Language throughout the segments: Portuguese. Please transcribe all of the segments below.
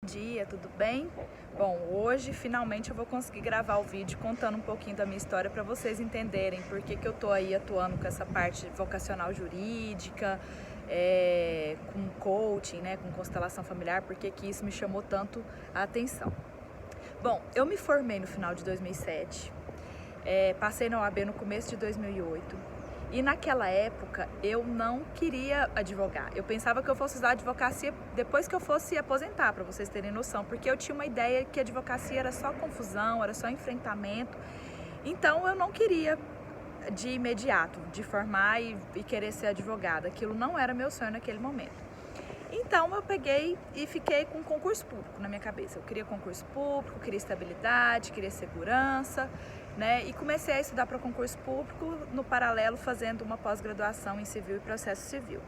dia, tudo bem? Bom, hoje finalmente eu vou conseguir gravar o vídeo contando um pouquinho da minha história para vocês entenderem por que eu tô aí atuando com essa parte vocacional jurídica, com coaching, né, com constelação familiar, porque que isso me chamou tanto a atenção. Bom, eu me formei no final de 2007, passei na OAB no começo de 2008. E naquela época eu não queria advogar. Eu pensava que eu fosse usar a advocacia depois que eu fosse aposentar, para vocês terem noção, porque eu tinha uma ideia que a advocacia era só confusão, era só enfrentamento. Então eu não queria de imediato, de formar e querer ser advogada. Aquilo não era meu sonho naquele momento. Então eu peguei e fiquei com concurso público na minha cabeça. Eu queria concurso público, queria estabilidade, queria segurança, né? E comecei a estudar para concurso público, no paralelo fazendo uma pós-graduação em civil e processo civil.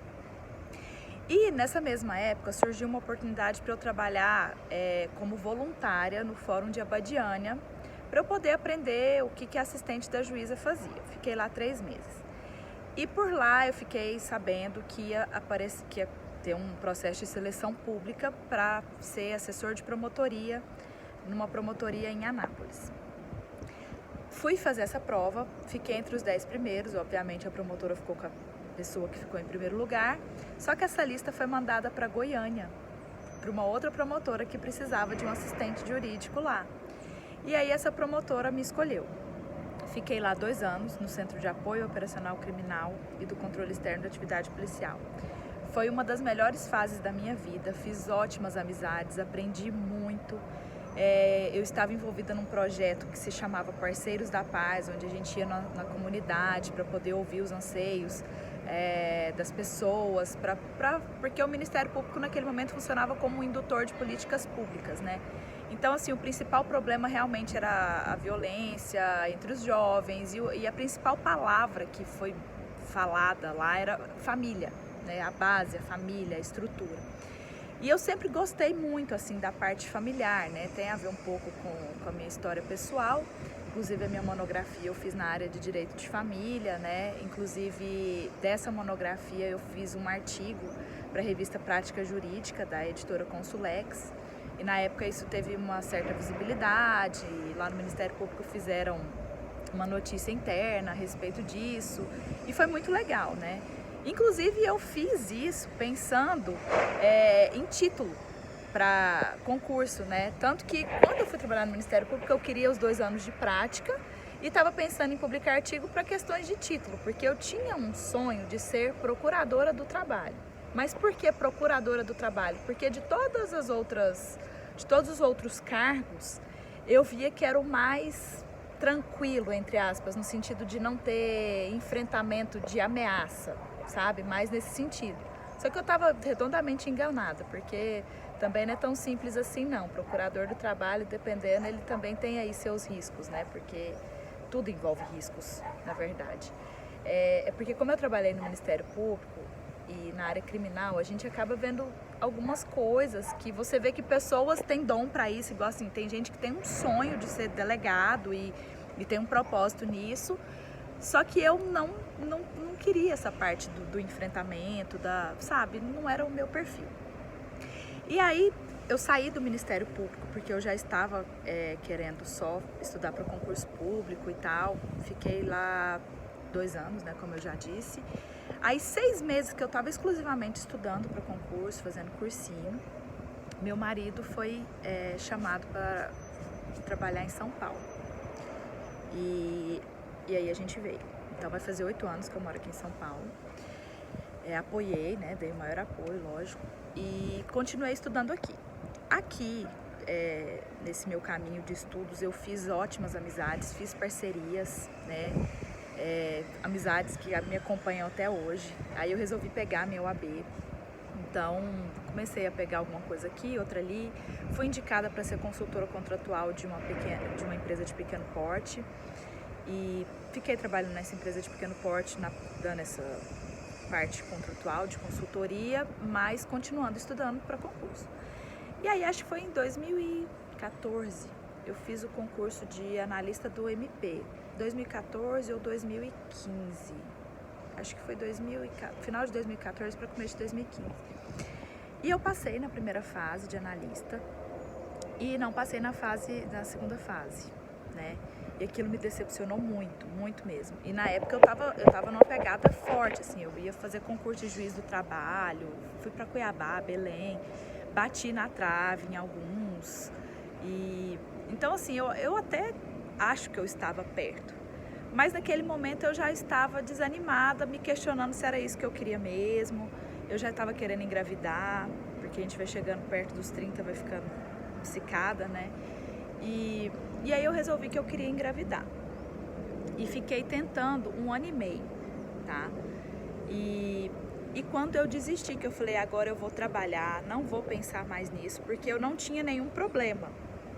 E nessa mesma época surgiu uma oportunidade para eu trabalhar como voluntária no Fórum de Abadiânia, para eu poder aprender o que a assistente da juíza fazia. Fiquei lá 3 meses. E por lá eu fiquei sabendo que ia ter um processo de seleção pública para ser assessor de promotoria numa promotoria em Anápolis. Fui fazer essa prova, fiquei entre os 10 primeiros, obviamente a promotora ficou com a pessoa que ficou em primeiro lugar, só que essa lista foi mandada para Goiânia, para uma outra promotora que precisava de um assistente jurídico lá. E aí essa promotora me escolheu. Fiquei lá 2 anos no Centro de Apoio Operacional Criminal e do Controle Externo da Atividade Policial. Foi uma das melhores fases da minha vida, fiz ótimas amizades, aprendi muito. Eu estava envolvida num projeto que se chamava Parceiros da Paz, onde a gente ia na comunidade para poder ouvir os anseios das pessoas, porque o Ministério Público naquele momento funcionava como um indutor de políticas públicas, né? Então, assim, o principal problema realmente era a violência entre os jovens e a principal palavra que foi falada lá era família, né? A base, a família, a estrutura. E eu sempre gostei muito, assim, da parte familiar, né? Tem a ver um pouco com a minha história pessoal. Inclusive, a minha monografia eu fiz na área de direito de família, né? Inclusive, dessa monografia eu fiz um artigo para a revista Prática Jurídica, da editora Consulex. E na época isso teve uma certa visibilidade. Lá no Ministério Público fizeram uma notícia interna a respeito disso. E foi muito legal, né? Inclusive eu fiz isso pensando em título para concurso, né? Tanto que quando eu fui trabalhar no Ministério Público eu queria os 2 anos de prática e estava pensando em publicar artigo para questões de título, porque eu tinha um sonho de ser procuradora do trabalho. Mas por que procuradora do trabalho? Porque de todos os outros cargos eu via que era o mais tranquilo, entre aspas, no sentido de não ter enfrentamento de ameaça, sabe? Mais nesse sentido. Só que eu estava redondamente enganada, porque também não é tão simples assim não. Procurador do trabalho, dependendo, ele também tem aí seus riscos, né? Porque tudo envolve riscos, na verdade. Porque como eu trabalhei no Ministério Público e na área criminal, a gente acaba vendo algumas coisas que você vê que pessoas têm dom para isso, igual assim, tem gente que tem um sonho de ser delegado e tem um propósito nisso. Só que eu não queria essa parte do enfrentamento, sabe? Não era o meu perfil. E aí eu saí do Ministério Público porque eu já estava querendo só estudar para concurso público e tal. Fiquei lá 2 anos, né? Como eu já disse. Aí 6 meses que eu estava exclusivamente estudando para concurso, fazendo cursinho, meu marido foi chamado para trabalhar em São Paulo. E aí a gente veio. Então vai fazer 8 anos que eu moro aqui em São Paulo. Apoiei, né? Dei o maior apoio, lógico. E continuei estudando aqui. Aqui, nesse meu caminho de estudos, eu fiz ótimas amizades, fiz parcerias, né? Amizades que me acompanham até hoje. Aí eu resolvi pegar a minha OAB. Então, comecei a pegar alguma coisa aqui, outra ali. Fui indicada para ser consultora contratual de uma empresa de pequeno porte. E fiquei trabalhando nessa empresa de pequeno porte, dando essa parte contratual de consultoria, mas continuando estudando para concurso. E aí, acho que foi em 2014, eu fiz o concurso de analista do MP. 2014 ou 2015. Acho que foi final de 2014 para começo de 2015. E eu passei na primeira fase de analista, e não passei na segunda fase, né? E aquilo me decepcionou muito, muito mesmo. E na época eu tava numa pegada forte, assim, eu ia fazer concurso de juiz do trabalho, fui para Cuiabá, Belém, bati na trave em alguns. E então assim, eu até acho que eu estava perto. Mas naquele momento eu já estava desanimada, me questionando se era isso que eu queria mesmo. Eu já estava querendo engravidar, porque a gente vai chegando perto dos 30, vai ficando obcecada, né? E aí eu resolvi que eu queria engravidar. E fiquei tentando 1 ano e meio, tá? E quando eu desisti, que eu falei, agora eu vou trabalhar, não vou pensar mais nisso, porque eu não tinha nenhum problema,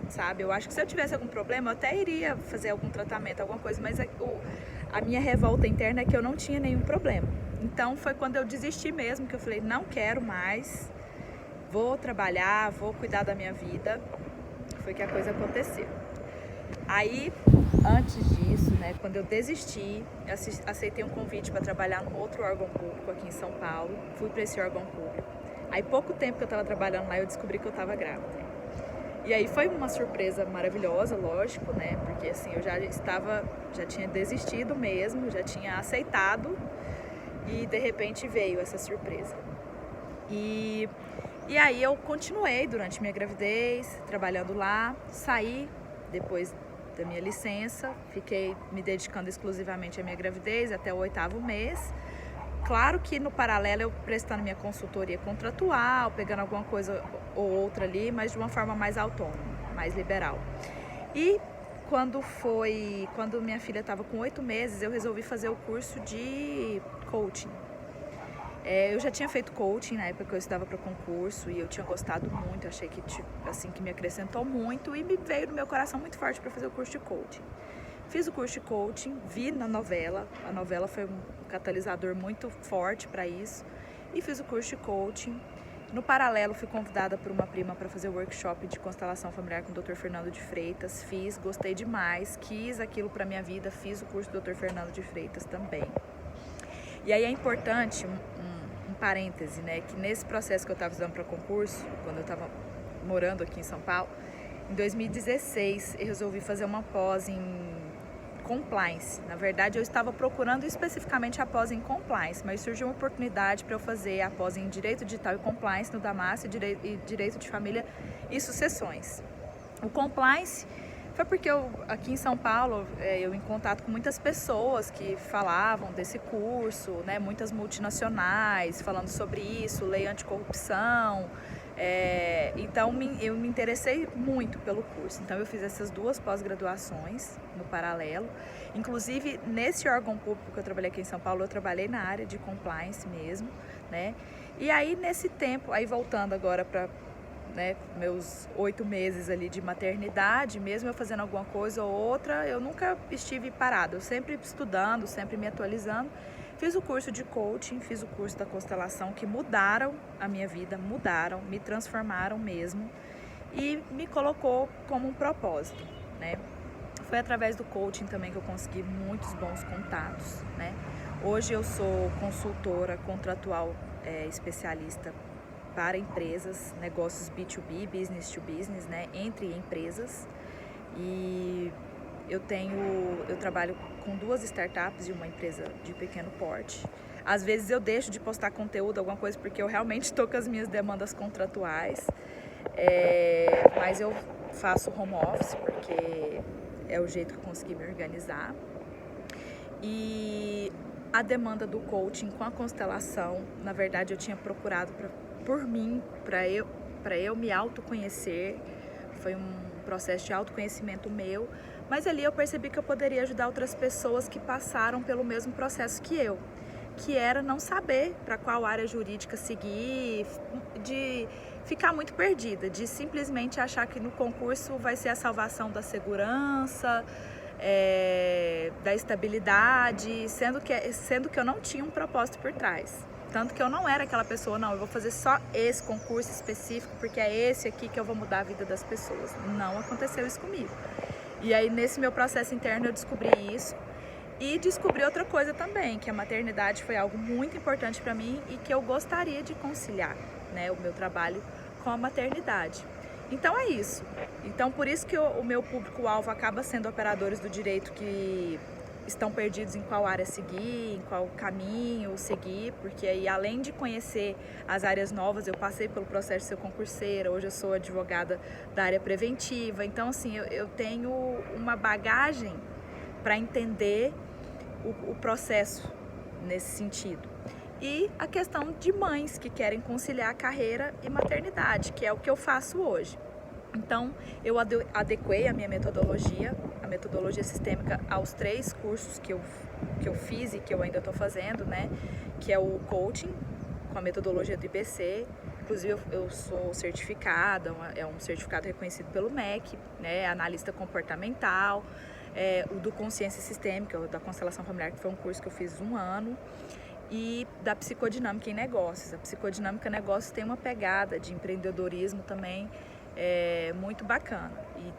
sabe? Eu acho que se eu tivesse algum problema, eu até iria fazer algum tratamento, alguma coisa, mas a minha revolta interna é que eu não tinha nenhum problema. Então foi quando eu desisti mesmo, que eu falei, não quero mais, vou trabalhar, vou cuidar da minha vida. Foi que a coisa aconteceu. Aí, antes disso, né, quando eu desisti, eu aceitei um convite para trabalhar num outro órgão público aqui em São Paulo. Fui para esse órgão público. Aí, pouco tempo que eu estava trabalhando lá, eu descobri que eu estava grávida. E aí foi uma surpresa maravilhosa, lógico, né? Porque assim, eu já tinha desistido mesmo, já tinha aceitado e de repente veio essa surpresa. E aí eu continuei durante minha gravidez, trabalhando lá, saí depois da minha licença, fiquei me dedicando exclusivamente à minha gravidez até o 8º mês. Claro que no paralelo eu prestando minha consultoria contratual, pegando alguma coisa ou outra ali, mas de uma forma mais autônoma, mais liberal. E quando minha filha estava com 8 meses, eu resolvi fazer o curso de coaching. Eu já tinha feito coaching na época que eu estudava para concurso e eu tinha gostado muito, achei que assim que me acrescentou muito e me veio no meu coração muito forte para fazer o curso de coaching. Fiz o curso de coaching, vi na novela, a novela foi um catalisador muito forte para isso, e fiz o curso de coaching. No paralelo, fui convidada por uma prima para fazer o workshop de constelação familiar com o Dr. Fernando de Freitas. Fiz, gostei demais, quis aquilo para minha vida, fiz o curso do Dr. Fernando de Freitas também. E aí é importante, um parêntese, né, que nesse processo que eu estava estudando para concurso, quando eu estava morando aqui em São Paulo, em 2016 eu resolvi fazer uma pós em compliance. Na verdade, eu estava procurando especificamente a pós em compliance, mas surgiu uma oportunidade para eu fazer a pós em Direito Digital e Compliance no Damásio e Direito de Família e Sucessões. O compliance foi porque aqui em São Paulo, eu em contato com muitas pessoas que falavam desse curso, né, muitas multinacionais falando sobre isso, lei anticorrupção. Então eu me interessei muito pelo curso, então eu fiz essas 2 pós-graduações no paralelo. Inclusive nesse órgão público que eu trabalhei aqui em São Paulo, eu trabalhei na área de compliance mesmo, né? E aí nesse tempo, aí voltando agora para, né, meus 8 meses ali de maternidade, mesmo eu fazendo alguma coisa ou outra, eu nunca estive parada, eu sempre estudando, sempre me atualizando. Fiz o curso de coaching, fiz o curso da constelação, que mudaram a minha vida, me transformaram mesmo e me colocou como um propósito, né? Foi através do coaching também que eu consegui muitos bons contatos, né? Hoje eu sou consultora contratual especialista para empresas, negócios B2B, business to business, né? Entre empresas. E eu trabalho com 2 startups e uma empresa de pequeno porte. Às vezes eu deixo de postar conteúdo, alguma coisa, porque eu realmente estou com as minhas demandas contratuais. Mas eu faço home office, porque é o jeito que eu consegui me organizar. E a demanda do coaching com a constelação, na verdade eu tinha procurado por mim, para eu me autoconhecer. Foi um processo de autoconhecimento meu, mas ali eu percebi que eu poderia ajudar outras pessoas que passaram pelo mesmo processo que eu, que era não saber para qual área jurídica seguir, de ficar muito perdida, de simplesmente achar que no concurso vai ser a salvação da segurança, da estabilidade, sendo que eu não tinha um propósito por trás. Tanto que eu não era aquela pessoa, não, eu vou fazer só esse concurso específico porque é esse aqui que eu vou mudar a vida das pessoas. Não aconteceu isso comigo. E aí nesse meu processo interno eu descobri isso e descobri outra coisa também, que a maternidade foi algo muito importante para mim e que eu gostaria de conciliar, né, o meu trabalho com a maternidade. Então é isso. Então por isso que o meu público-alvo acaba sendo operadores do direito que estão perdidos em qual área seguir, em qual caminho seguir, porque aí além de conhecer as áreas novas, eu passei pelo processo de ser concurseira, hoje eu sou advogada da área preventiva, então assim, eu tenho uma bagagem para entender o processo nesse sentido. E a questão de mães que querem conciliar carreira e maternidade, que é o que eu faço hoje. Então, eu adequei a minha metodologia, a metodologia sistêmica, aos 3 cursos que eu fiz e que eu ainda estou fazendo, né? Que é o coaching, com a metodologia do IBC. Inclusive, eu sou certificada, é um certificado reconhecido pelo MEC, né? Analista comportamental, o do consciência sistêmica, o da constelação familiar, que foi um curso que eu fiz 1 ano. E da psicodinâmica em negócios. A psicodinâmica em negócios tem uma pegada de empreendedorismo também muito bacana.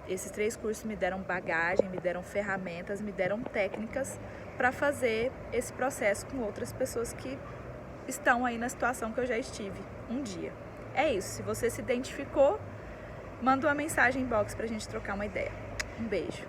E esses 3 cursos me deram bagagem, me deram ferramentas, me deram técnicas para fazer esse processo com outras pessoas que estão aí na situação que eu já estive um dia. É isso. Se você se identificou, manda uma mensagem inbox para a gente trocar uma ideia. Um beijo.